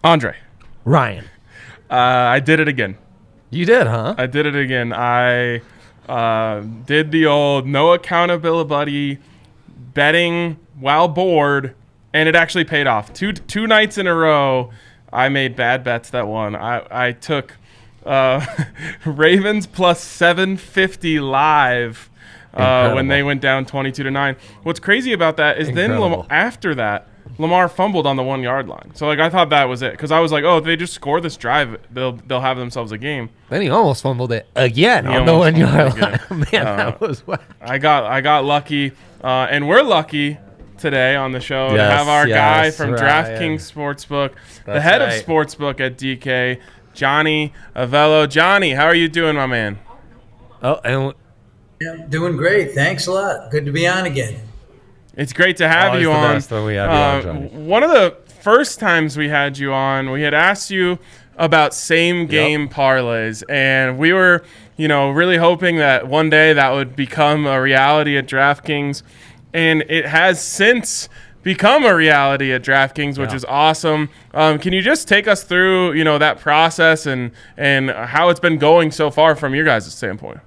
Andre. Ryan. I did it again. You did, huh? I did it again. I did the old no accountability betting while bored, and it actually paid off. Two nights in a row, I made bad bets that won. I took Ravens plus 750 live when they went down 22-9. What's crazy about that is then after that, Lamar fumbled on the 1 yard line. So I thought that was it, because I was like, oh, if they just score this drive, they'll have themselves a game. Then he almost fumbled it again on the 1 yard line. Man, that was whack. I got lucky, and we're lucky today on the show to have our guy from DraftKings Sportsbook, the head of Sportsbook at DK, Johnny Avello. Johnny, how are you doing, my man? I'm doing great. Thanks a lot. Good to be on again. It's great to have you on. One of the first times we had you on, we had asked you about same-game parlays, and we were, really hoping that one day that would become a reality at DraftKings, and it has since become a reality at DraftKings, which is awesome. Can you just take us through, that process and how it's been going so far from your guys' standpoint?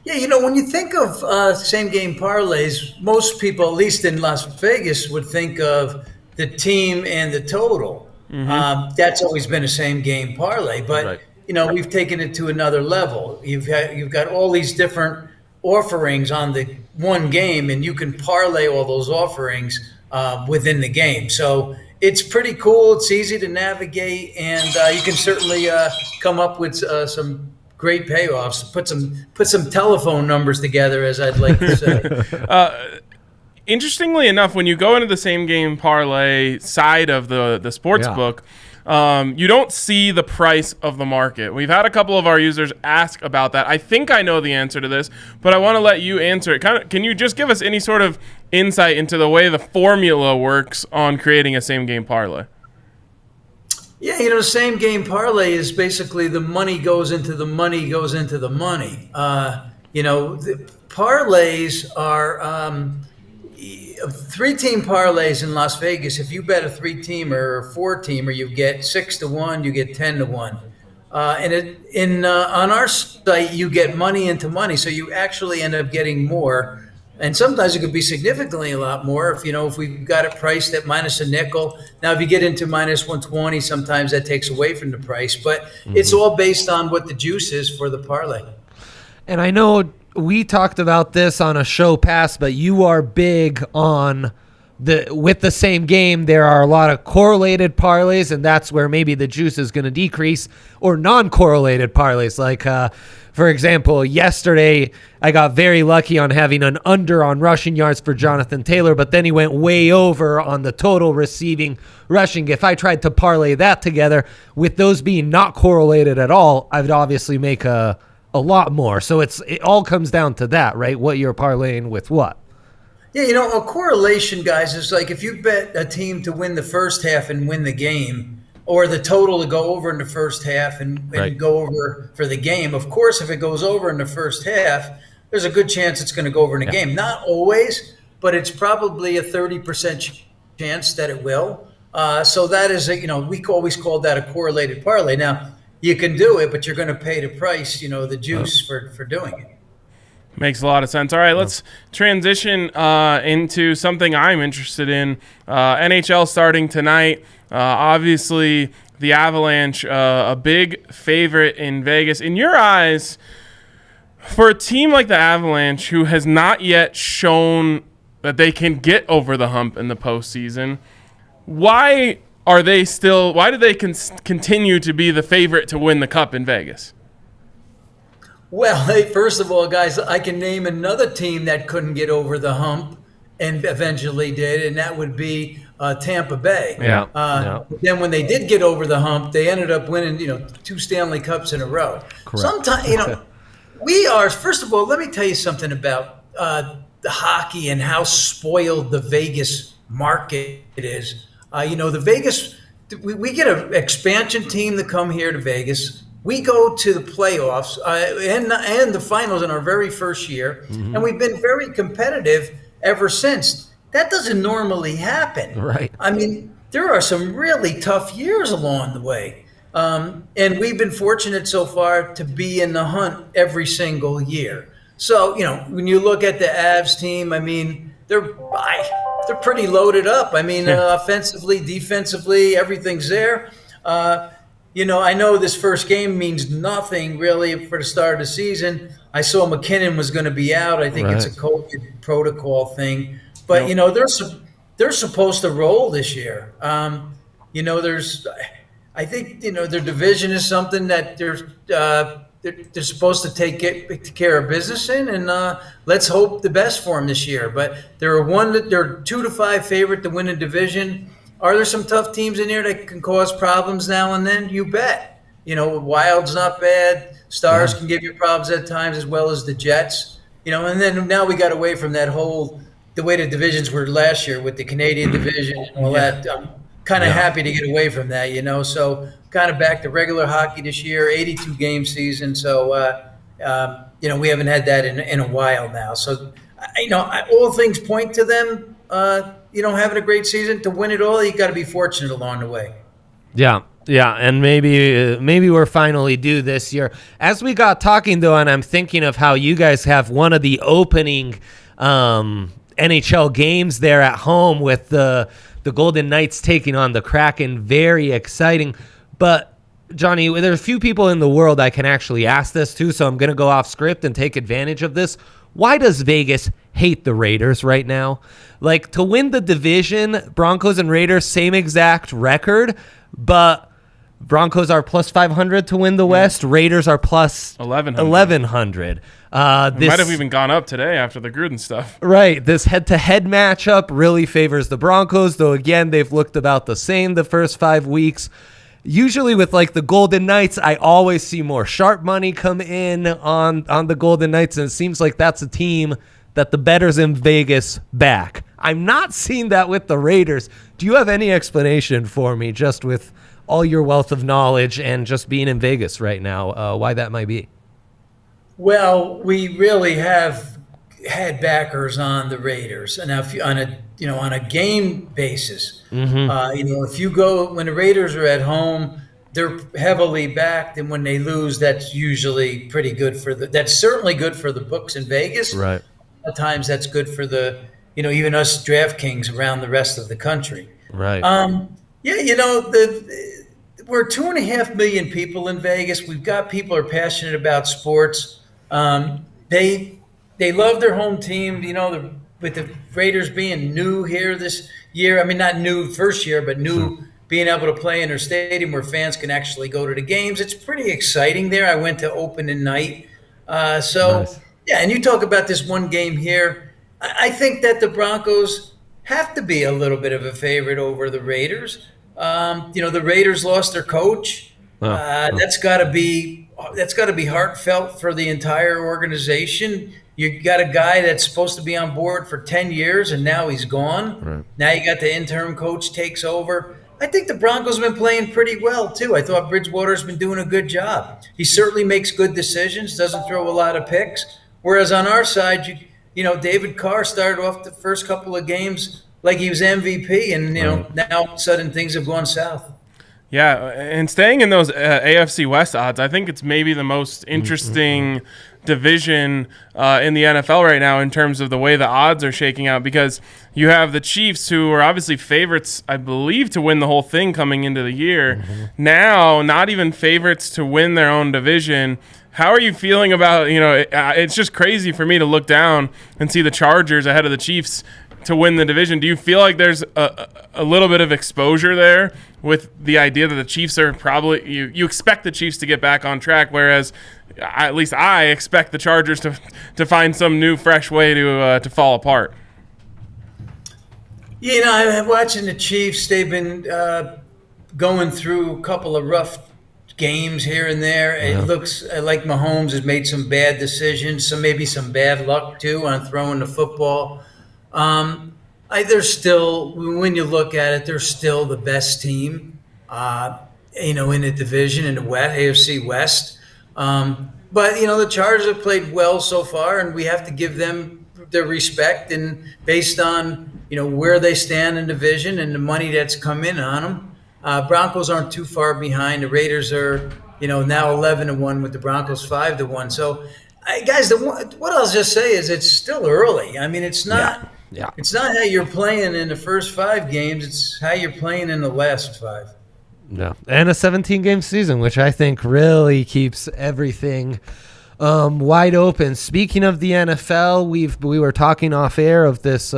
Yeah, when you think of same-game parlays, most people, at least in Las Vegas, would think of the team and the total. Mm-hmm. That's always been a same-game parlay. But, we've taken it to another level. You've got all these different offerings on the one game, and you can parlay all those offerings within the game. So it's pretty cool. It's easy to navigate, and you can certainly come up with some great payoffs. Put some telephone numbers together, as I'd like to say. Interestingly enough, when you go into the same game parlay side of the sports book, you don't see the price of the market. We've had a couple of our users ask about that. I think I know the answer to this, but I want to let you answer it. Can you just give us any sort of insight into the way the formula works on creating a same game parlay? Yeah, same game parlay is basically the money goes into the money goes into the money. The parlays are three-team parlays in Las Vegas. If you bet a three-teamer or a four-teamer, you get 6-1, you get 10-1. On our site, you get money into money, so you actually end up getting more. And sometimes it could be significantly a lot more if we've got it priced at minus a nickel. Now, if you get into minus 120, sometimes that takes away from the price. But it's all based on what the juice is for the parlay. And I know we talked about this on a show past, but you are big on with the same game. There are a lot of correlated parlays, and that's where maybe the juice is going to decrease, or non-correlated parlays. Like, for example, yesterday I got very lucky on having an under on rushing yards for Jonathan Taylor, but then he went way over on the total receiving rushing. If I tried to parlay that together, with those being not correlated at all, I would obviously make a lot more. So it all comes down to that, right? What you're parlaying with what? Yeah, a correlation, guys, is like if you bet a team to win the first half and win the game, or the total to go over in the first half and go over for the game. Of course, if it goes over in the first half, there's a good chance it's going to go over in the game. Not always, but it's probably a 30% chance that it will. So that is, we always call that a correlated parlay. Now, you can do it, but you're going to pay the price, the juice for doing it. Makes a lot of sense. All right, let's transition into something I'm interested in. NHL starting tonight. Obviously, the Avalanche, a big favorite in Vegas. In your eyes, for a team like the Avalanche, who has not yet shown that they can get over the hump in the postseason, why do they continue to be the favorite to win the Cup in Vegas? Well, hey, first of all, guys, I can name another team that couldn't get over the hump and eventually did, and that would be Tampa Bay. Then when they did get over the hump, they ended up winning, 2 Stanley Cups in a row. Correct. Sometimes, we are. First of all, let me tell you something about the hockey and how spoiled the Vegas market is. The Vegas, we get an expansion team to come here to Vegas. We go to the playoffs and the finals in our very first year, and we've been very competitive ever since. That doesn't normally happen. Right. I mean, there are some really tough years along the way. And we've been fortunate so far to be in the hunt every single year. So, when you look at the Avs team, I mean, they're pretty loaded up. I mean, offensively, defensively, everything's there. I know this first game means nothing really for the start of the season. I saw McKinnon was going to be out. I think it's a COVID protocol thing. But, they're supposed to roll this year. I think, their division is something that they're supposed to take care of business in, and let's hope the best for them this year. But they're 2-5 favorite to win a division. Are there some tough teams in here that can cause problems now and then? You bet. Wild's not bad. Stars can give you problems at times, as well as the Jets. And then now we got away from the way the divisions were last year with the Canadian division and all that. I'm kind of happy to get away from that, So kind of back to regular hockey this year, 82-game season. So, we haven't had that in a while now. So, all things point to them, having a great season. To win it all, you got to be fortunate along the way. Yeah, and maybe we're finally due this year. As we got talking, though, and I'm thinking of how you guys have one of the opening NHL games there at home with the Golden Knights taking on the Kraken. Very exciting. But, Johnny, there's a few people in the world I can actually ask this to, so I'm going to go off script and take advantage of this. Why does Vegas hate the Raiders right now? Like, to win the division, Broncos and Raiders, same exact record, but Broncos are plus 500 to win the West. Raiders are plus 1,100. This might have even gone up today after the Gruden stuff. Right. This head-to-head matchup really favors the Broncos, though, again, they've looked about the same the first 5 weeks. Usually with the Golden Knights, I always see more sharp money come in on the Golden Knights, and it seems like that's a team that the bettors in Vegas back. I'm not seeing that with the Raiders. Do you have any explanation for me, just with all your wealth of knowledge and just being in Vegas right now, why that might be? Well, we really have had backers on the Raiders, and if on a game basis, if you go when the Raiders are at home, they're heavily backed, and when they lose, that's usually pretty good that's certainly good for the books in Vegas. Right. At times, that's good for even us DraftKings around the rest of the country. Right. We're 2.5 million people in Vegas. We've got people who are passionate about sports. They love their home team. With the Raiders being new here this year. I mean, not new first year, but new being able to play in their stadium where fans can actually go to the games. It's pretty exciting there. I went to opening night. Nice. Yeah, and you talk about this one game here. I think that the Broncos have to be a little bit of a favorite over the Raiders. The Raiders lost their coach. That's got to be heartfelt for the entire organization. You got a guy that's supposed to be on board for 10 years, and now he's gone. Right. Now you got the interim coach takes over. I think the Broncos have been playing pretty well, too. I thought Bridgewater's been doing a good job. He certainly makes good decisions, doesn't throw a lot of picks. Whereas on our side, David Carr started off the first couple of games like he was MVP, and, now all of a sudden things have gone south. Yeah, and staying in those AFC West odds, I think it's maybe the most interesting division in the NFL right now in terms of the way the odds are shaking out, because you have the Chiefs, who are obviously favorites, I believe, to win the whole thing coming into the year. Now, not even favorites to win their own division. How are you feeling about, it's just crazy for me to look down and see the Chargers ahead of the Chiefs to win the division. Do you feel like there's a little bit of exposure there with the idea that the Chiefs are probably you expect the Chiefs to get back on track, whereas at least I expect the Chargers to find some new fresh way to fall apart? I'm watching the Chiefs. They've been going through a couple of rough games here and there. Yeah. It looks like Mahomes has made some bad decisions, maybe some bad luck too on throwing the football. They're still, when you look at it, they're still the best team, in the division in the AFC West. But the Chargers have played well so far, and we have to give them their respect. And based on where they stand in division and the money that's come in on them. Broncos aren't too far behind. The Raiders are, now 11-1 with the Broncos 5-1. So, guys, what I'll just say is it's still early. I mean, it's not. Yeah. It's not how you're playing in the first 5 games. It's how you're playing in the last 5. Yeah, and a 17-game season, which I think really keeps everything wide open. Speaking of the NFL, we were talking off air of this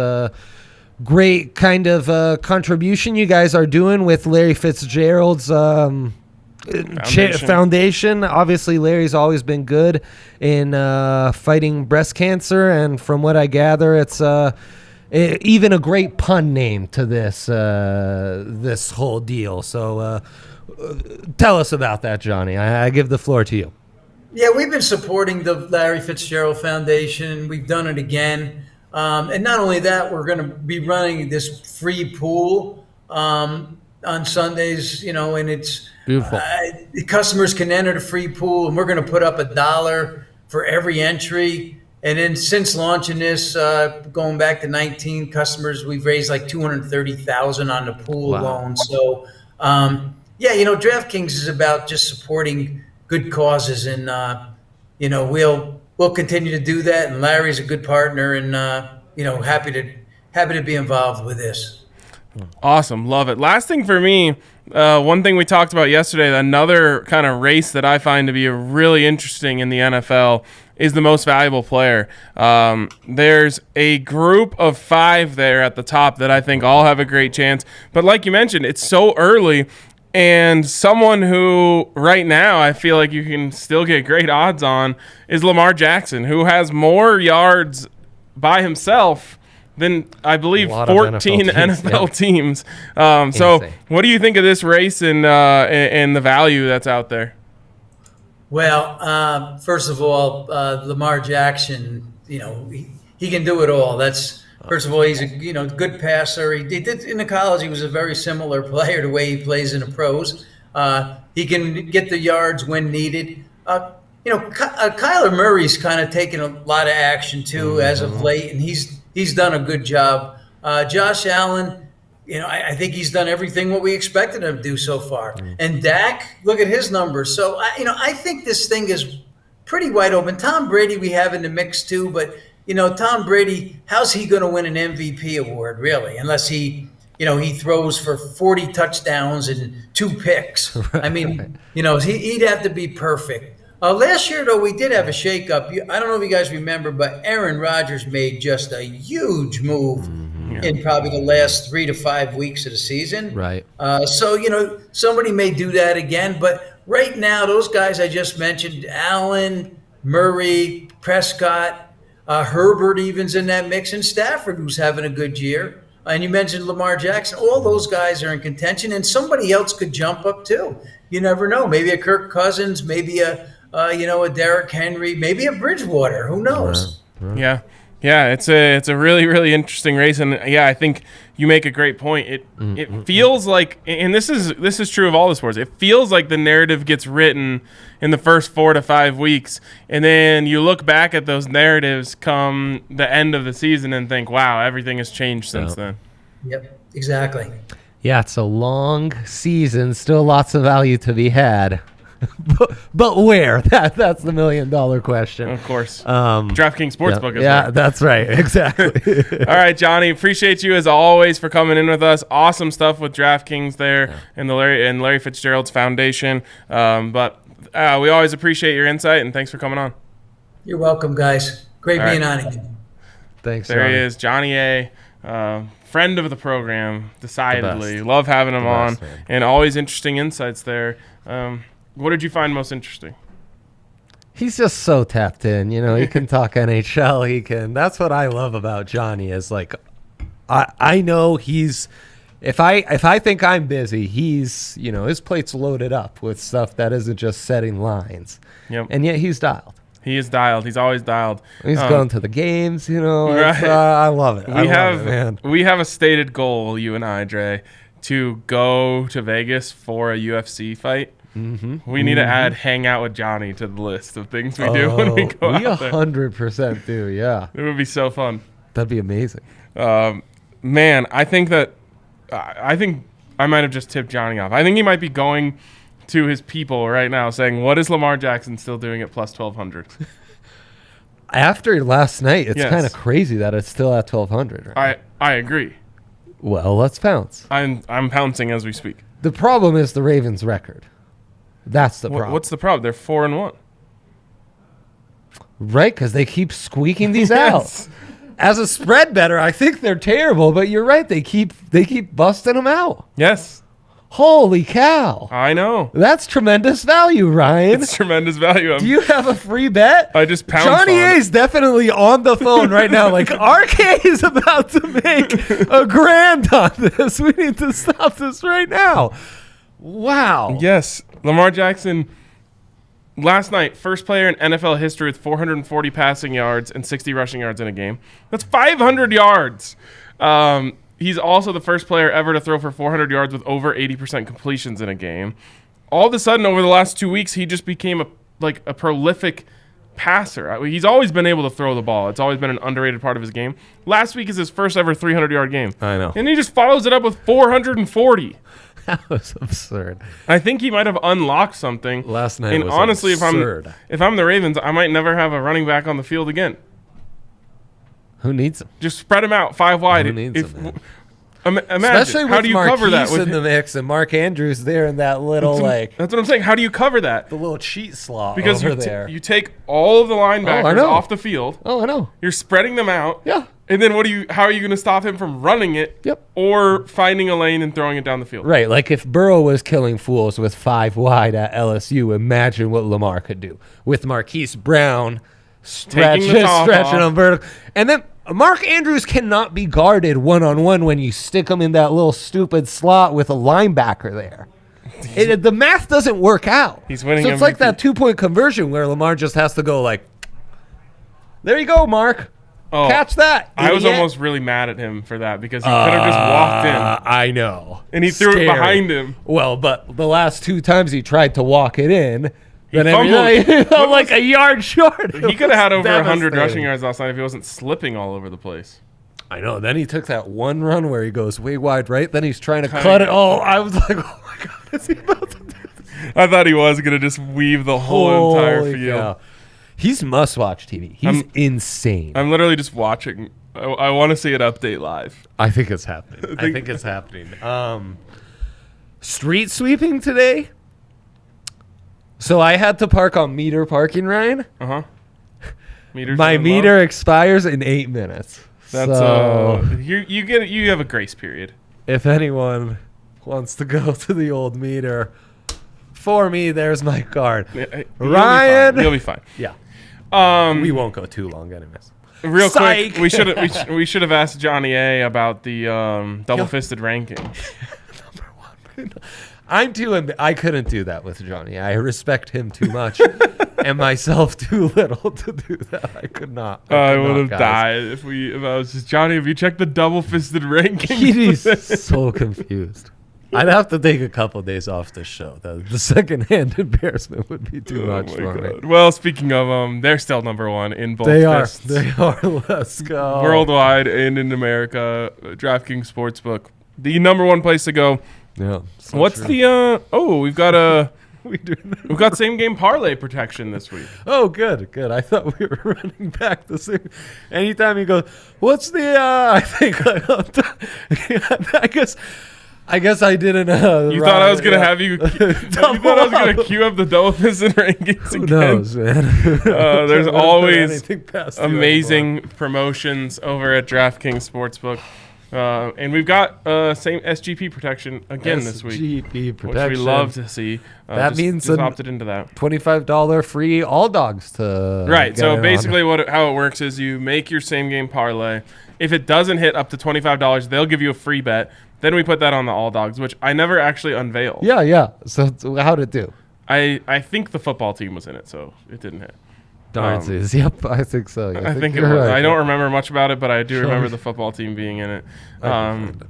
great kind of contribution you guys are doing with Larry Fitzgerald's foundation. Obviously, Larry's always been good in fighting breast cancer, and from what I gather, it's even a great pun name to this whole deal. So tell us about that, Johnny. I give the floor to you. Yeah, we've been supporting the Larry Fitzgerald Foundation. We've done it again. And not only that, we're going to be running this free pool on Sundays, and it's beautiful. Customers can enter the free pool, and we're going to put up $1 for every entry. And then since launching this, going back to 19 customers, we've raised like $230,000 on the pool alone. So, DraftKings is about just supporting good causes, and we'll continue to do that. And Larry's a good partner, and happy to be involved with this. Awesome, love it. Last thing for me, one thing we talked about yesterday, another kind of race that I find to be really interesting in the NFL is the most valuable player. There's a group of 5 there at the top that I think all have a great chance. But like you mentioned, it's so early. And someone who right now I feel like you can still get great odds on is Lamar Jackson, who has more yards by himself than, I believe, 14 NFL teams. So what do you think of this race and the value that's out there? Well, first of all, Lamar Jackson, he can do it all. First of all, he's a good passer. He did in the college. He was a very similar player the way he plays in the pros. He can get the yards when needed. Kyler Murray's kind of taken a lot of action too as of late, and he's done a good job. Josh Allen, I think he's done everything what we expected him to do so far. And Dak, look at his numbers. So I think this thing is pretty wide open. Tom Brady we have in the mix too, but. Tom Brady, how's he going to win an MVP award, really? Unless he throws for 40 touchdowns and 2 picks. Right, I mean, he'd have to be perfect. Last year, though, we did have a shakeup. I don't know if you guys remember, but Aaron Rodgers made just a huge move in probably the last 3 to 5 weeks of the season. Right. So, somebody may do that again. But right now, those guys I just mentioned, Allen, Murray, Prescott, Herbert even's in that mix, and Stafford, who's having a good year. And you mentioned Lamar Jackson. All those guys are in contention, and somebody else could jump up too. You never know. Maybe a Kirk Cousins, maybe a Derrick Henry, maybe a Bridgewater. Who knows? Yeah. Yeah, it's a really, really interesting race, and I think you make a great point. It feels like, and this is true of all the sports. It feels like the narrative gets written in the first 4 to 5 weeks, and then you look back at those narratives come the end of the season and think, wow, everything has changed since then. Yep, exactly. Yeah, it's a long season, still lots of value to be had. But where? That's the $1 million question. Of course. DraftKings Sportsbook is yeah, there. That's right. Exactly. All right, Johnny. Appreciate you as always for coming in with us. Awesome stuff with DraftKings there and Larry Fitzgerald's foundation. But we always appreciate your insight, and thanks for coming on. You're welcome, guys. Great being on again. Thanks, There Johnny. he is, Johnny A., friend of the program, decidedly. Love having him on, and always interesting insights there. What did you find most interesting? He's just so tapped in. He can talk NHL. That's what I love about Johnny is like, I know he's, if I think I'm busy, he's, his plate's loaded up with stuff that isn't just setting lines. Yep. And yet he's dialed. He is dialed. He's always dialed. He's going to the games, Right. I love it. We have a stated goal, you and I, Dre, to go to Vegas for a UFC fight. We need to add hang out with Johnny to the list of things we do when we go out there. We 100% do, yeah. It would be so fun. That'd be amazing. Man, I think I might have just tipped Johnny off. I think he might be going to his people right now saying, what is Lamar Jackson still doing at plus 1,200? After last night, it's Yes. kind of crazy that it's still at 1,200. Right? I agree. Well, let's pounce. I'm pouncing as we speak. The problem is the Ravens' record. That's the problem. What's the problem? They're 4-1. Right, because they keep squeaking these Yes. out. As a spread better, I think they're terrible, but you're right. They keep busting them out. Yes. Holy cow. I know. That's tremendous value, Ryan. It's tremendous value. Do you have a free bet? I just pounced Johnny on A it. is definitely on the phone right now. Like, RK is about to make $1,000 on this. We need to stop this right now. Wow. Yes. Lamar Jackson, last night, first player in NFL history with 440 passing yards and 60 rushing yards in a game. That's 500 yards. He's also the first player ever to throw for 400 yards with over 80% completions in a game. All of a sudden, over the last 2 weeks, he just became a prolific passer. He's always been able to throw the ball. It's always been an underrated part of his game. Last week is his first ever 300-yard game. I know. And he just follows it up with 440. That was absurd. I think he might have unlocked something. Last night and was honestly, absurd. if I'm the Ravens, I might never have a running back on the field again. Who needs him? Just spread him out 5 wide. Who needs him, man? Imagine, Especially with how do you cover that? Marquise in the mix and Mark Andrews there in that little, that's what I'm saying. How do you cover that? the little cheat slot Because over you there. you take all of the linebackers know. off the field. Oh, I know. You're spreading them out. Yeah. And then how are you going to stop him from running it? Yep. Or finding a lane and throwing it down the field? Right, like if Burrow was killing fools with 5 wide at LSU, imagine what Lamar could do with Marquise Brown Taking the top stretching off. on vertical. And then Mark Andrews cannot be guarded one-on-one when you stick him in that little stupid slot with a linebacker there. The math doesn't work out. He's winning So it's like MVP. that 2-point conversion where Lamar just has to go like, there you go, Mark. Oh, Catch that. I was idiot." almost really mad at him for that because he could have just walked in. I know. And he threw it behind him. Well, but the last 2 times he tried to walk it in, then fumbled. everything like a yard short. He could have had over 100 Devastating. rushing yards last night if he wasn't slipping all over the place. I know. Then he took that one run where he goes way wide right. Then he's trying to cut it. Oh, I was like, oh my God, is he about to do this? I thought he was going to just weave the whole entire Holy field. cow. He's must-watch TV. He's insane. I'm literally just watching. I want to see it update live. I think it's happening. I think it's happening. Street sweeping today. So I had to park on meter parking, Ryan. Uh-huh. My meter expires in 8 minutes. That's so you have a grace period. if anyone wants to go to the old meter, for me, there's my card. Ryan, You'll be fine. Yeah. Um, We won't go too long, anyways. real Psych. quick, we should have asked Johnny A about the double-fisted ranking. I'm too. I couldn't do that with Johnny. I respect him too much, and myself too little to do that. I could not. I could would not, have guys. died if I was just Johnny. Have you checked the double-fisted ranking? He's so confused. I'd have to take a couple days off this show. The secondhand embarrassment would be too much for me. Well, speaking of they're still number 1 in both They are. fists. They are. Let's go. Worldwide and in America. DraftKings Sportsbook, the number 1 place to go. Yeah. so What's true. the we've got We do that. we've got same game parlay protection this week. Oh, good. I thought we were running back the same. Anytime you go, what's the? I think I guess I didn't. You thought I was gonna have you? You thought I was gonna queue up the double fisted rankings Who again? knows, man? There's Can't put always anything past you amazing promotions over at DraftKings Sportsbook, and we've got same SGP protection again this week, SGP which we protection. love to see. That means just an- opted into that. $25 free all dogs to Right. get So in on. basically, how it works is you make your same game parlay. If it doesn't hit up to $25, they'll give you a free bet. Then we put that on the all dogs, which I never actually unveiled. Yeah. So how'd it do? I think the football team was in it, so it didn't hit. Darnsies. Yep, I think so. I think it you're was. right. I don't remember much about it, but I do Sure. remember the football team being in it. I can find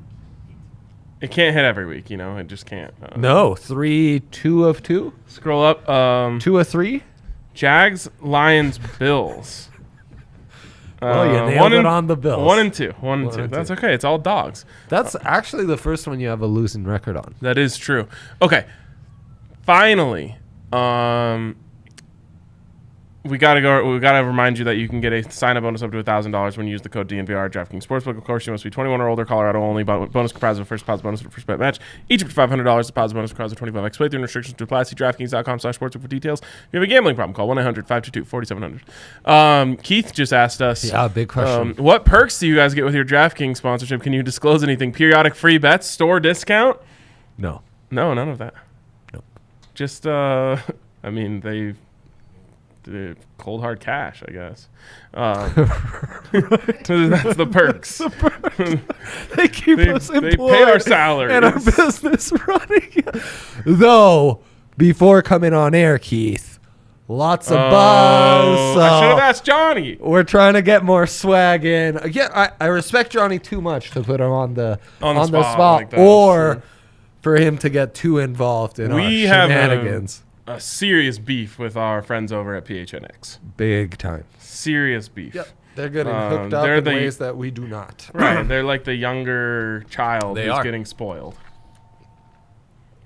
It can't hit every week, It just can't. No, 2 of 2, Scroll up. 2 of 3. Jags, Lions, Bills. Oh, you nailed it on the Bills. 1-2. 1-2. That's okay. It's all dogs. That's actually the first one you have a losing record on. That is true. Okay. Finally, we gotta remind you that you can get a sign-up bonus up to $1,000 when you use the code DNVR Draftking Sportsbook. Of course, you must be 21 or older. Colorado only. Bonus comprised of a first deposit bonus for the first bet match. Each up to $500. Deposit bonus requires a 25x playthrough and restrictions to apply. See DraftKings.com/sportsbook for details. If you have a gambling problem, call 1-800-522-4700. Keith just asked us. Yeah, big question. What perks do you guys get with your DraftKings sponsorship? Can you disclose anything? Periodic free bets, store discount? No, none of that. Nope. Just I mean they. Cold hard cash, I guess. That's the perks. They keep us employed. They pay our salaries and our business running. Though, before coming on air, Keith, lots of buzz. So I should have asked Johnny. We're trying to get more swag in. Yeah, I respect Johnny too much to put him on the spot like that, or for him to get too involved in our shenanigans. A serious beef with our friends over at PHNX. Big time. Serious beef. Yep. They're getting hooked up in ways that we do not. Right. They're like the younger child who's getting spoiled.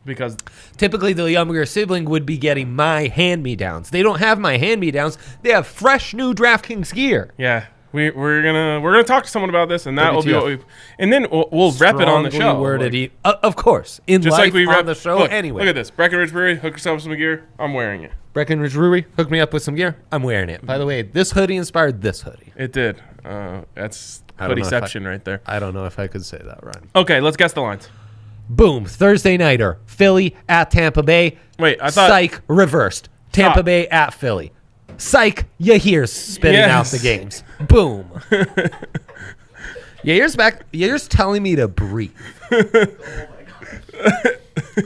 Because typically the younger sibling would be getting my hand-me-downs. They don't have my hand-me-downs. They have fresh new DraftKings gear. Yeah. We're gonna talk to someone about this, and that will be what we, and then we'll rep it on the show. Worded, of course, in just life, like we rep on the show. Anyway, look at this. Breckenridge Brewery, hook yourself with some gear. I'm wearing it. Breckenridge Brewery, hook me up with some gear. I'm wearing it. By the way, this hoodie inspired this hoodie. It did. That's hoodieception right there. I don't know if I could say that, Ryan. Okay, let's guess the lines. Boom. Thursday nighter. Philly at Tampa Bay. Wait, I thought. Psych reversed. Tampa Bay at Philly. Psych, Yahir's spitting out the games. Boom. Yahir's back. Yahir's telling me to breathe.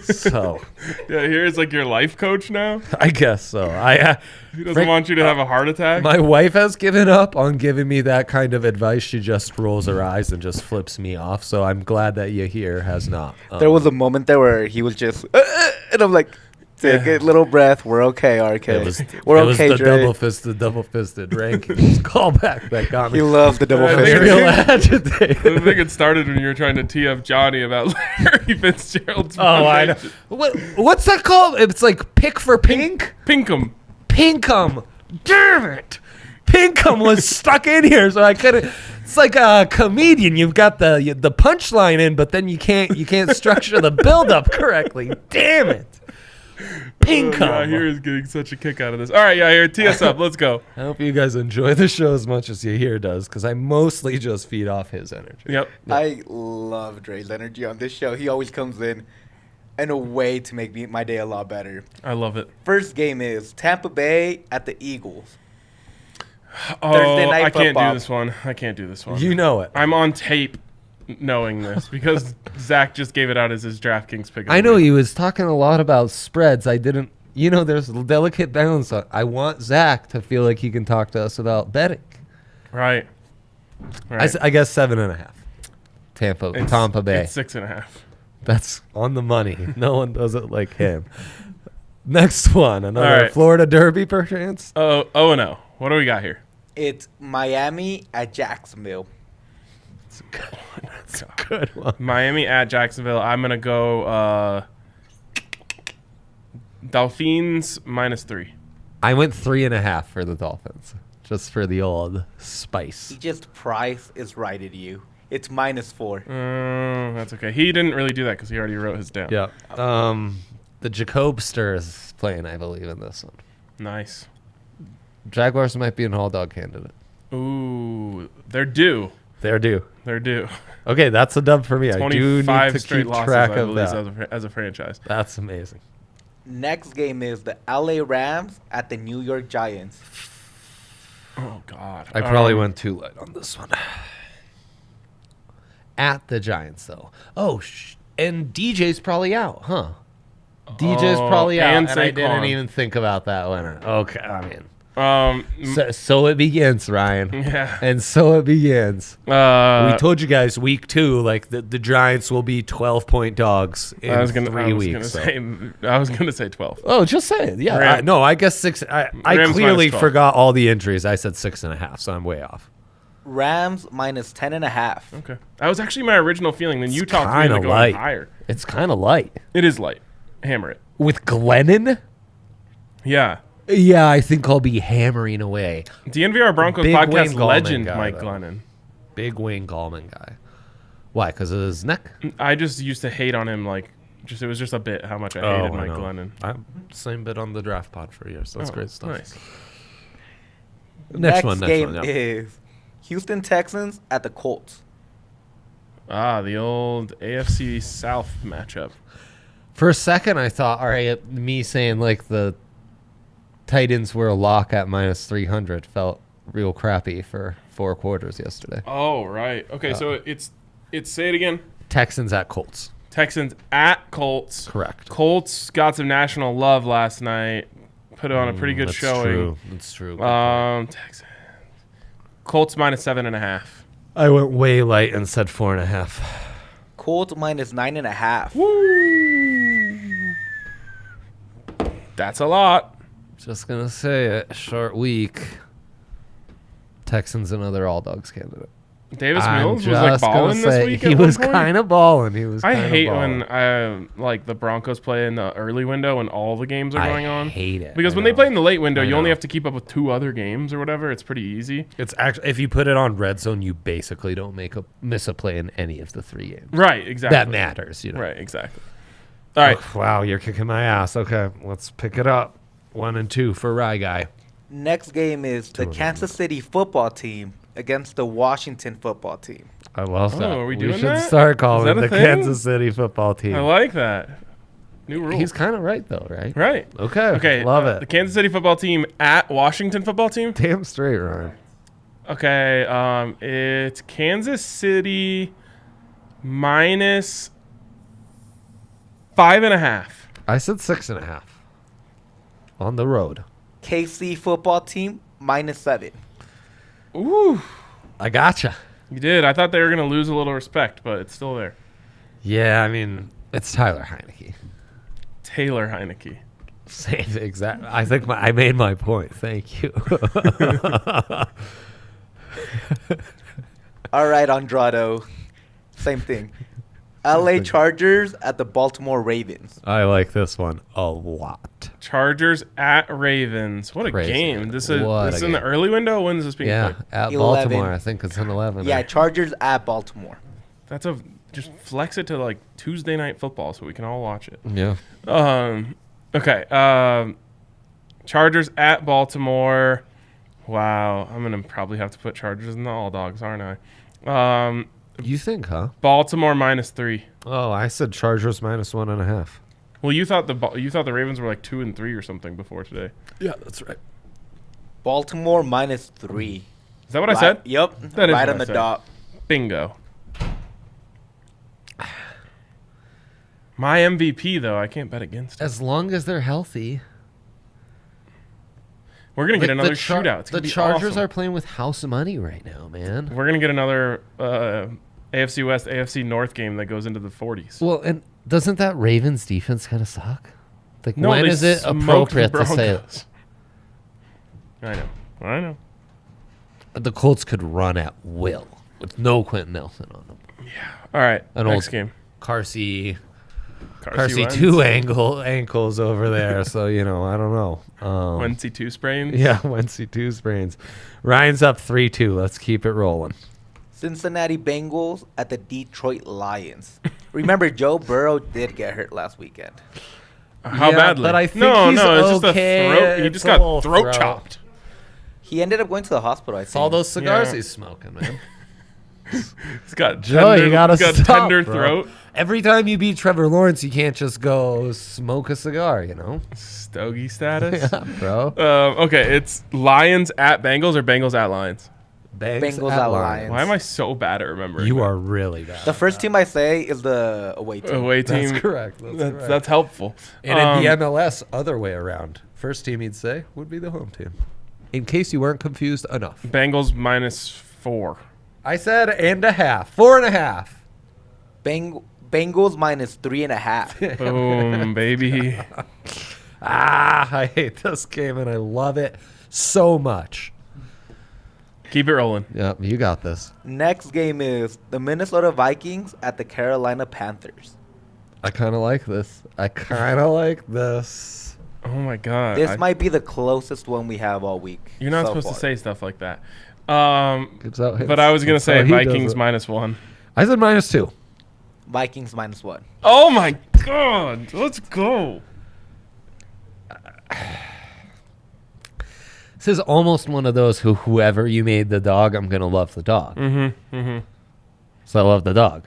So. Yahir's like your life coach now? I guess so. He doesn't want you to have a heart attack? My wife has given up on giving me that kind of advice. She just rolls her eyes and just flips me off. So I'm glad that Yahir has not. There was a moment there where he was just, and I'm like, take a little breath. We're okay, RK. We're okay, the Dre. double-fisted rankings callback that got me. He loved the double-fisted. Real agitated. I think it started when you were trying to tee up Johnny about Larry Fitzgerald's. I know. What's that called? It's like pick for pink? Pinkham. Damn it. Pinkham was stuck in here, so I couldn't. It's like a comedian. You've got the punchline in, but then you can't structure the build-up correctly. Damn it. Pinkham. Yahir is getting such a kick out of this. All right, Yahir, tee us up. Let's go. I hope you guys enjoy the show as much as Yahir does, because I mostly just feed off his energy. Yep. I love Dre's energy on this show. He always comes in a way to make my day a lot better. I love it. First game is Tampa Bay at the Eagles. Thursday night football. I can't do this one. You know it. I'm on tape knowing this because Zach just gave it out as his DraftKings pick. I know he was talking a lot about spreads. I didn't, there's a delicate balance. I want Zach to feel like he can talk to us about betting. Right. I guess 7.5. Tampa Bay. It's 6.5. That's on the money. No one does it like him. Next one, another Florida Derby perchance. 0-0. What do we got here? It's Miami at Jacksonville. That's a good one. Miami at Jacksonville. I'm going to go Dolphins -3. I went 3.5 for the Dolphins, just for the old spice. He just price is right at you. It's -4. That's okay. He didn't really do that because he already wrote his down. Yeah. The Jacobster is playing, I believe, in this one. Nice. Jaguars might be an all-dog candidate. Ooh, they're due. They're due. Okay, that's a dub for me. I do need to keep track of that as a franchise. That's amazing. Next game is the LA Rams at the New York Giants. Oh, God. I probably went too light on this one. At the Giants, though. And DJ's probably out, huh? DJ's probably out, and I didn't even think about that one. Okay, I mean. So it begins, Ryan. Yeah. And so it begins. We told you guys week 2, like the Giants will be 12-point dogs in 3 weeks. I was gonna say 12. Oh, just say it. Yeah. I guess 6. I clearly forgot all the injuries. I said 6.5, so I'm way off. Rams minus 10.5. Okay. That was actually my original feeling. Then you talked me into going light. higher. It's kind of light. It is light. Hammer it. With Glennon? Yeah. Yeah, I think I'll be hammering away. DNVR Broncos Big podcast Wayne Gallman legend guy, Mike though. Glennon. Big Wayne Gallman guy. Why? Because of his neck? I just used to hate on him. It was just a bit how much I hated Mike Glennon. Same bit on the draft pod for years. That's great stuff. Nice. Next game is Houston Texans at the Colts. The old AFC South matchup. For a second, I thought, all right, me saying the Titans were a lock at minus 300 felt real crappy for 4 quarters yesterday. Oh, right. Okay, so it's say it again. Texans at Colts. Texans at Colts. Correct. Colts got some national love last night. Put on a pretty good showing. That's true. Texans. Colts minus 7.5. I went way light and said 4.5. Colts minus 9.5. Woo! That's a lot. Just gonna say it. Short week. Texans another all dogs candidate. Davis Mills was balling this week. He was kind of balling. I hate when the Broncos play in the early window and all the games are going on. I hate it. Because when they play in the late window, you only have to keep up with 2 other games or whatever. It's pretty easy. It's actually, if you put it on red zone, you basically don't miss a play in any of the 3 games. Right, exactly. That matters, Right, exactly. All right. Oh, wow, you're kicking my ass. Okay, let's pick it up. 1 and 2 for Rye Guy. Next game is the Kansas City football team against the Washington football team. I love that. Are we doing should that? start calling it the thing? Kansas City football team. I like that. New rule. He's kind of right, though, right? Right. Okay. Love it. The Kansas City football team at Washington football team? Damn straight, Ryan. Okay. It's Kansas City minus 5.5. I said 6.5. On the road. KC football team minus 7. Ooh. I gotcha. You did. I thought they were going to lose a little respect, but it's still there. Yeah, I mean, it's Tyler Heineke. Taylor Heineke. Same exact. I think I made my point. Thank you. All right, Andrado. Same thing. LA Chargers at the Baltimore Ravens. I like this one a lot. Chargers at Ravens. What a Crazy. game. This is in game. the early window? When is this being played? At 11. Baltimore. I think it's an 11. Yeah, Chargers at Baltimore. Just flex it to Tuesday night football so we can all watch it. Yeah. Okay. Chargers at Baltimore. Wow. I'm going to probably have to put Chargers in the all dogs, aren't I? You think, huh? Baltimore minus 3. Oh, I said Chargers minus 1.5. Well, you thought the Ravens were 2 and 3 or something before today. Yeah, that's right. Baltimore minus 3. Is that what I said? Yep. That is right what on I the said. dot. Bingo. My MVP, though, I can't bet against it. As long as they're healthy. We're going to get another shootout. It's the be Chargers awesome. are playing with house money right now, man. We're going to get another AFC West, AFC North game that goes into the 40s. Well, and doesn't that Ravens defense kind of suck? No, when they is it smoked appropriate the to say it? Broncos. I know. The Colts could run at will with no Quentin Nelson on them. Yeah. All right. Next game. Carsey Wentz. 2 ankles over there, so I don't know. Wentzy 2 sprains. Yeah, Wentzy 2 sprains. Ryan's up 3-2. Let's keep it rolling. Cincinnati Bengals at the Detroit Lions. Remember, Joe Burrow did get hurt last weekend. How badly? But I think no, he's it's just okay. a throat. He just got throat chopped. He ended up going to the hospital, I think. It's all those cigars Yeah. he's smoking, man. He's got Joe, you gotta got stop, tender bro. throat. Every time you beat Trevor Lawrence, you can't just go smoke a cigar, Stogie status. Yeah, bro. Okay, it's Lions at Bengals or Bengals at Lions? Bengals at Lions. Why am I so bad at remembering? You that? are really bad. The first team I say is the away team. Away team. That's correct. That's helpful. And in the MLS, other way around. First team you'd say would be the home team. In case you weren't confused enough. Bengals minus 4. I said and a half. 4.5. Bengals minus 3.5. Boom, baby. I hate this game and I love it so much. Keep it rolling. Yep, you got this. Next game is the Minnesota Vikings at the Carolina Panthers. I kind of like this. Oh my God. This might be the closest one we have all week. You're not so supposed far. to say stuff like that. But I I was going to say Vikings -1. I said -2. Vikings -1. Oh my God. Let's go. This is almost one of those whoever you made the dog, I'm going to love the dog. So I love the dog.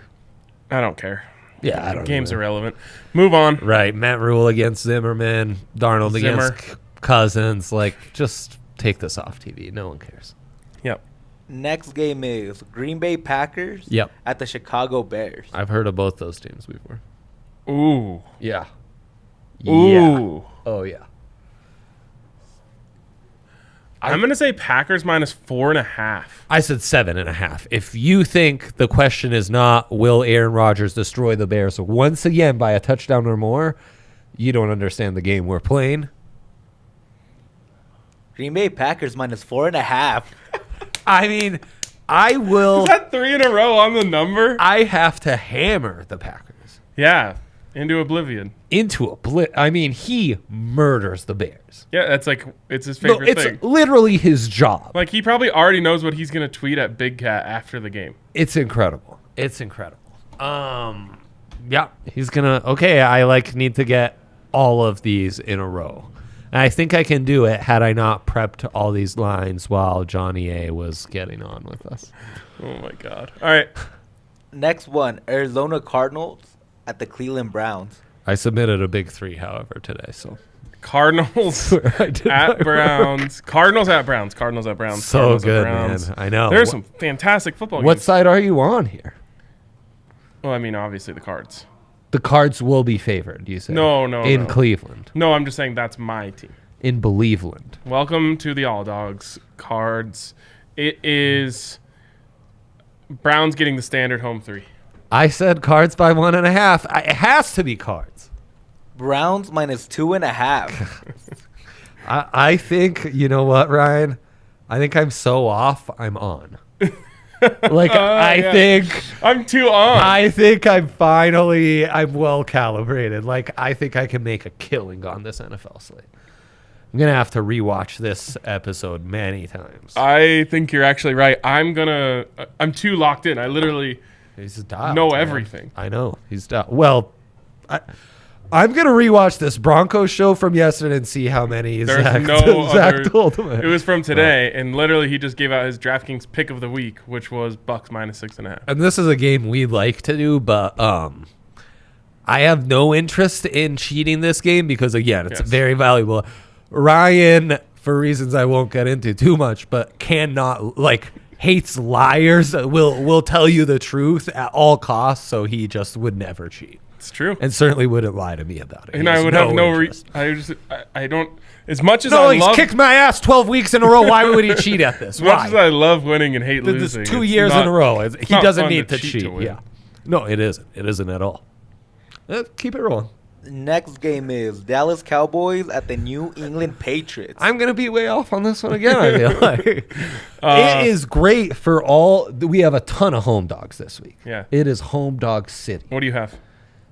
I don't care. Yeah, I don't Game's know. irrelevant. Move on. Right. Matt Rule against Zimmerman. Darnold against Cousins. Like, just take this off TV. No one cares. Yep. Next game is Green Bay Packers Yep. at the Chicago Bears. I've heard of both those teams before. Ooh. Yeah. Ooh. Yeah. Oh, yeah. I'm going to say Packers -4.5. I said 7.5. If you think the question is not will Aaron Rodgers destroy the Bears once again by a touchdown or more, you don't understand the game we're playing. Green Bay Packers -4.5. I mean, I will. Is that 3 in a row on the number? I have to hammer the Packers Yeah. Into oblivion. into a blitz. I mean, he murders the Bears. Yeah, that's like, it's his No, favorite it's thing. literally his job. Like, he probably already knows what he's going to tweet at Big Cat after the game. It's incredible. It's incredible. Yeah, he's gonna. Okay, I need to get all of these in a row. And I think I can do it had I not prepped all these lines while Johnny A was getting on with us. Oh my God. All right. Next one, Arizona Cardinals at the Cleveland Browns. I submitted a big 3, however, today. So Cardinals I did at not Browns. Cardinals at Browns. Cardinals at Browns. So Cardinals good, at Browns. man. I know. There's some fantastic football What games. side are you on here? Well, I mean, obviously the Cards. The Cards will be favored. You say? No, In no. Cleveland, No, I'm just saying that's my team. in Believeland. Welcome to the All Dogs. Cards. It is Browns getting the standard home 3. I said Cards by 1.5. It has to be Cards. Browns -2.5. I think, you know what, Ryan? I think I'm so off, I'm on. Yeah. think I'm too on. I'm well calibrated. Like, I think I can make a killing on this NFL slate. I'm going to have to rewatch this episode many times. I think you're actually right. I'm too locked in. I literally He's dialed, know man. everything. I know. He's dialed. Well, I'm going to rewatch this Broncos show from yesterday and see how many There's Zach, no Zach other. told him. It was from today, and literally he just gave out his DraftKings pick of the week, which was Bucks -6.5. And this is a game we like to do, but I have no interest in cheating this game because, again, it's Yes. very valuable. Ryan, for reasons I won't get into too much, but hates liars, will tell you the truth at all costs, so he just would never cheat. It's true. And certainly wouldn't lie to me about it. And He I has would have no interest. I don't, as much as No, I he's love, kicked my ass 12 weeks in a row. Why would he cheat at this? as much as Why? I love winning and hate This losing. is 2 it's years not- in a row. it's He not doesn't fun need to cheat. cheat. win. Yeah. No, it isn't. It isn't at all. Keep it rolling. Next game is Dallas Cowboys at the New England Patriots. I'm going to be way off on this one again, I feel like. It is great for all. We have a ton of home dogs this week. Yeah. It is home dog city. What do you have?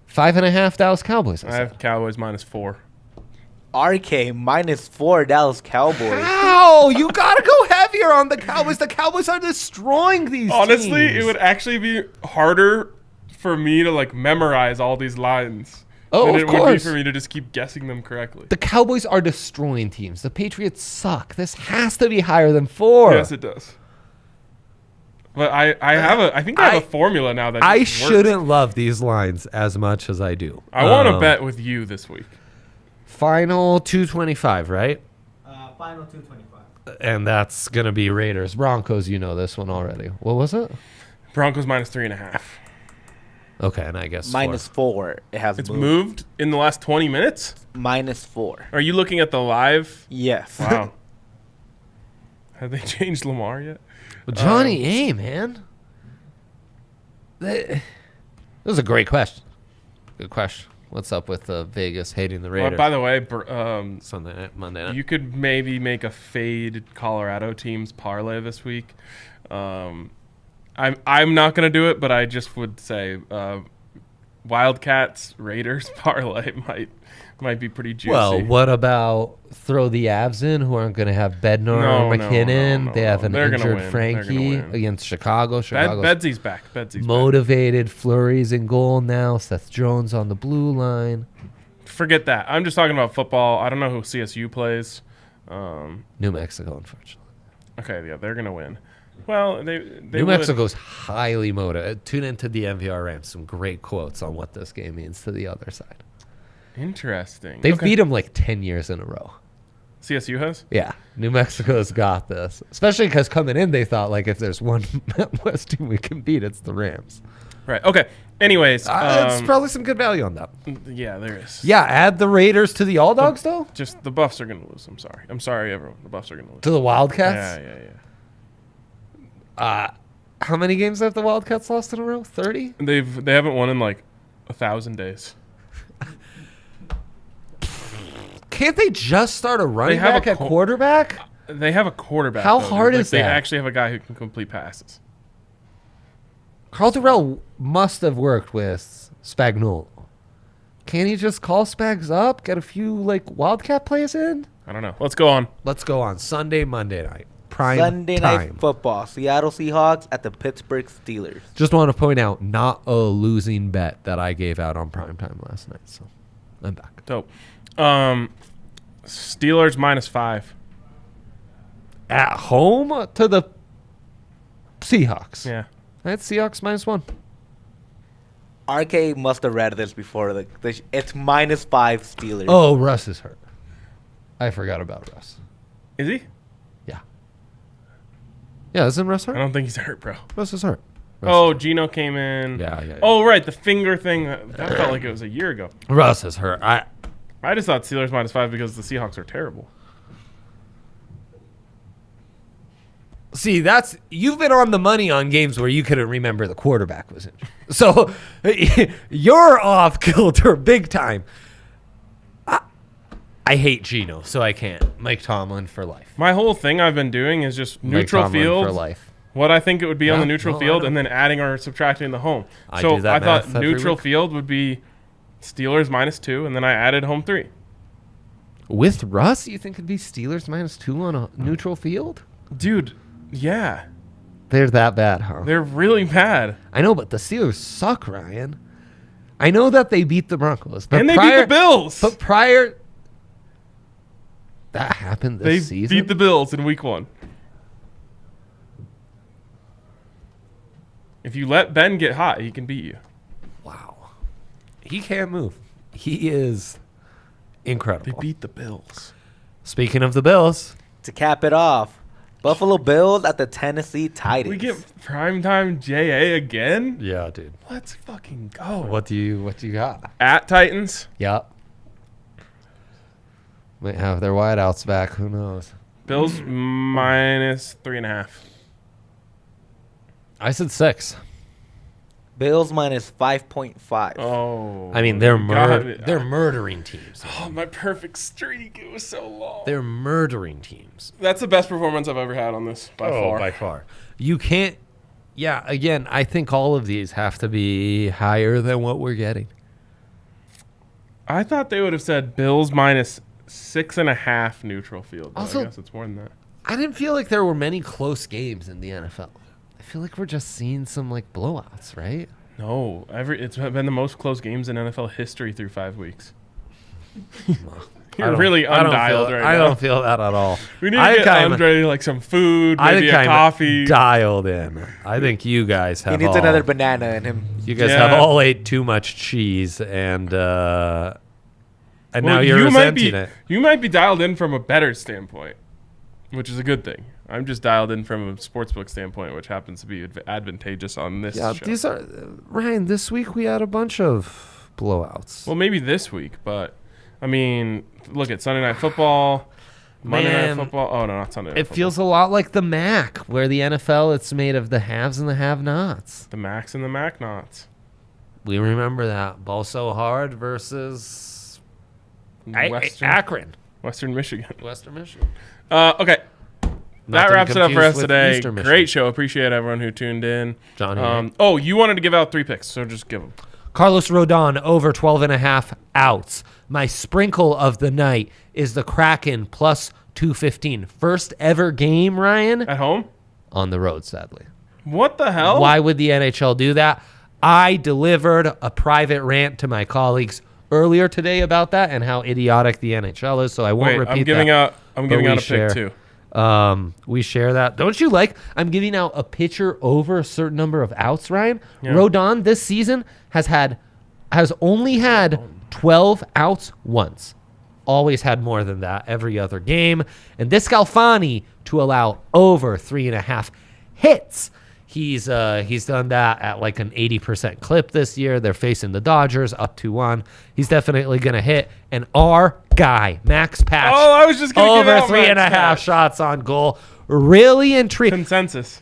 5.5 Dallas Cowboys. I have Cowboys -4. RK -4 Dallas Cowboys. Ow! You got to go heavier on the Cowboys. The Cowboys are destroying these Honestly, teams. it would actually be harder for me to memorize all these lines Oh, than of it would be course. for me to just keep guessing them correctly. The Cowboys are destroying teams. The Patriots suck. This has to be higher than 4. Yes, it does. But I think I have a formula now that I just works. shouldn't love these lines as much as I do. I want to bet with you this week. Final 225, right? Final 225. And that's going to be Raiders. Broncos, you know this one already. What was it? Broncos -3.5. Okay, and I guess -4. It has It's moved in the last 20 minutes? -4. Are you looking at the live? Yes. Wow. Have they changed Lamar yet? Well, Johnny A, man. That was a great question. Good question. What's up with Vegas hating the Raiders? By the way, Sunday night, Monday night. you could maybe make a fade Colorado teams parlay this week. I'm not going to do it, but I just would say Wildcats Raiders parlay might be pretty juicy. Well, what about throw the Avs in, who aren't going to have Bednar or McKinnon? No, they have an They're injured win. Frankie against Chicago. Bedsy's back. Motivated. Fleury's in goal now. Seth Jones on the blue line. Forget that. I'm just talking about football. I don't know who CSU plays. New Mexico, unfortunately. Okay, yeah, they're going to win. Well, they New Mexico's highly motivated. Tune into the DNVR Rams. Some great quotes on what this game means to the other side. Interesting. They've beat them like 10 years in a row. CSU has? Yeah, New Mexico's got this. Especially because coming in, they thought, like, if there's one West team we can beat, it's the Rams. Right. Okay. Anyways. It's probably some good value on that. Yeah, there is. Yeah, add the Raiders to the All Dogs, though? Just the Buffs are going to lose. I'm sorry, everyone. The Buffs are going to lose. To the Wildcats? Yeah. How many games have the Wildcats lost in a row? 30? They haven't won in like 1,000 days. Can't they just start a running back at quarterback? They have a quarterback. How hard is they that? They actually have a guy who can complete passes. Carl Durrell must have worked with Spagnuolo. Can't he just call Spags up, get a few like Wildcat plays in? I don't know. Let's go on. Let's go on. Sunday, Monday night. Prime Sunday time. night football. Seattle Seahawks at the Pittsburgh Steelers. Just want to point out, not a losing bet that I gave out on primetime last night. So I'm back. Dope. Steelers -5. At home to the Seahawks. Yeah. That's Seahawks -1. RK must have read this before. It's -5 Steelers. Oh, Russ is hurt. I forgot about Russ. Is he? Yeah, isn't Russ I hurt? don't think he's hurt, bro. Russ is hurt. Gino came in. Yeah. Oh, right. The finger thing. That felt like it was a year ago. Russ is hurt. I just thought Steelers -5 because the Seahawks are terrible. See, you've been on the money on games where you couldn't remember the quarterback was injured. So you're off kilter big time. I hate Geno, so I can't. Mike Tomlin for life. My whole thing I've been doing is just neutral field for life. What I think it would be on the neutral field, and then adding or subtracting the home. I thought neutral field would be Steelers -2, and then I added home 3. With Russ, you think it'd be Steelers -2 on a neutral field? Dude, yeah. They're that bad, huh? They're really bad. I know, but the Steelers suck, Ryan. I know that they beat the Broncos. But and they beat the Bills. But prior... That happened this season? They beat the Bills in week 1. If you let Ben get hot, he can beat you. Wow. He can't move. He is incredible. They beat the Bills. Speaking of the Bills. To cap it off, Buffalo Bills at the Tennessee Titans. We get primetime JA again? Yeah, dude. Let's fucking go. What do you got? At Titans? Yep. Might have their wideouts back. Who knows? Bills -3.5. I said 6. Bills -5.5. Oh. I mean, they're murdering teams. Oh, my perfect streak. It was so long. They're murdering teams. That's the best performance I've ever had on this by far. By far. You can't. Yeah, again, I think all of these have to be higher than what we're getting. I thought they would have said Bills -6.5 neutral field. Also, I guess it's more than that. I didn't feel like there were many close games in the NFL. I feel like we're just seeing some like blowouts, right? No, it's been the most close games in NFL history through 5 weeks. You're really undialed right now. I don't feel that at all. We need to get Andre like some food, maybe a coffee. Dialed in. I think you guys have. He needs another banana in him. You guys have all ate too much cheese, and now you're resenting it. You might be dialed in from a better standpoint, which is a good thing. I'm just dialed in from a sportsbook standpoint, which happens to be advantageous on this show. These are Ryan. This week we had a bunch of blowouts. Well, maybe this week, but I mean, look at Sunday Night Football, Monday Night Football. Oh no, not Sunday Night Football. It feels a lot like the MAC, where the NFL it's made of the haves and the have-nots. The Macs and the Mac-nots. We remember that. Ball so hard versus Akron. Western Michigan. Western Michigan. Okay. That wraps it up for us confused with today. Eastern Michigan. Great show. Appreciate everyone who tuned in. Johnny. You wanted to give out 3 picks, so just give them. Carlos Rodon over 12.5 outs. My sprinkle of the night is the Kraken plus 215. First ever game, Ryan. At home? On the road, sadly. What the hell? Why would the NHL do that? I delivered a private rant to my colleagues earlier today about that and how idiotic the NHL is, so I won't repeat that. I'm giving out a pick too. We share that. Don't you like? I'm giving out a pitcher over a certain number of outs, Ryan. Yeah. Rodon this season has only had 12 outs once. Always had more than that every other game. And this Galfani to allow over 3.5 hits. He's done that at like an 80% clip this year. They're facing the Dodgers up 2-1. He's definitely going to hit. And our guy, Max Patch, I was just going to over 3.5 shots on goal. Really intrigued. Consensus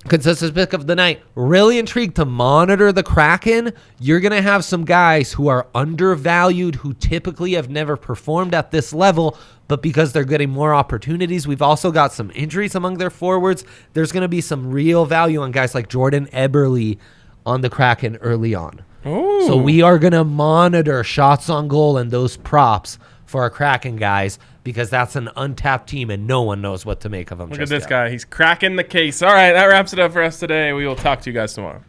Pick of the night. Really intrigued to monitor the Kraken. You're going to have some guys who are undervalued, who typically have never performed at this level, but because they're getting more opportunities, we've also got some injuries among their forwards. There's going to be some real value on guys like Jordan Eberle on the Kraken early on. Ooh. So we are going to monitor shots on goal and those props for our Kraken guys, because that's an untapped team and no one knows what to make of them. Look at this guy. He's cracking the case. All right, that wraps it up for us today. We will talk to you guys tomorrow.